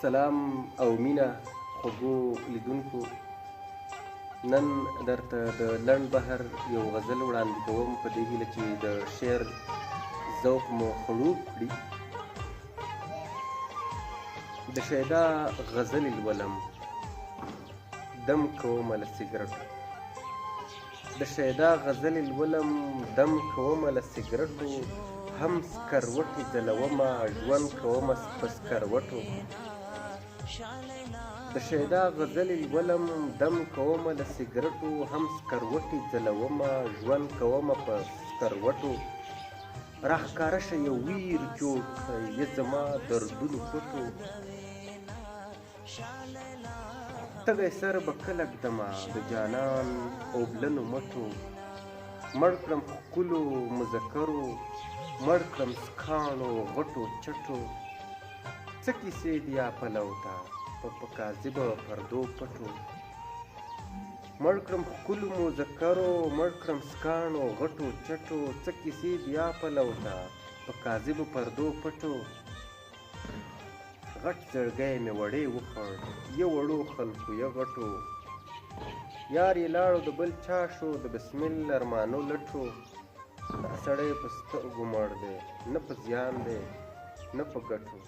سلام او مینه خوږو لیدونکو، نن درته د لنډ بهر یو غزل وړاندې کوم په دې هیله چې د شعر ذوق مو خړوب کړي. د شیدا غزلې لولم دم کومه له سګرټو، د شیدا غزلې لولم دم کومه له سګرټو، هم سکروټې ځلومه ژوند کومه په سکروټو. د شیدا غزلې لولم دم کومه له سګرټو، هم سکروټې ځلومه ژوند کومه په سکروټو. راښکاره شه یو ویر جوړ کړئ یه زما دردونو پټو، تږی سر به کله ږدمه د جانان اوبلنو مټو. مړ کړم ښکلو مذکرو، مړ کړم سکاڼو غټو چټو، څه کیسې دي یا پلو ته په کاذبه پردو پټو. مړ کړم ښکلو مذکرو، مړ کړم سکاڼو غټو چټو، څه کیسې دي یا پلو ته په کاذبو پردو پټو. غټ زړګی مې وړې وخوړ یه وړو خلکو یه غټو، یار یې لاړو د بل چا شو د بسمل ارمانو لټو. دا سړی په سترګو مړ دی نه په زیان دی نه په ګټو.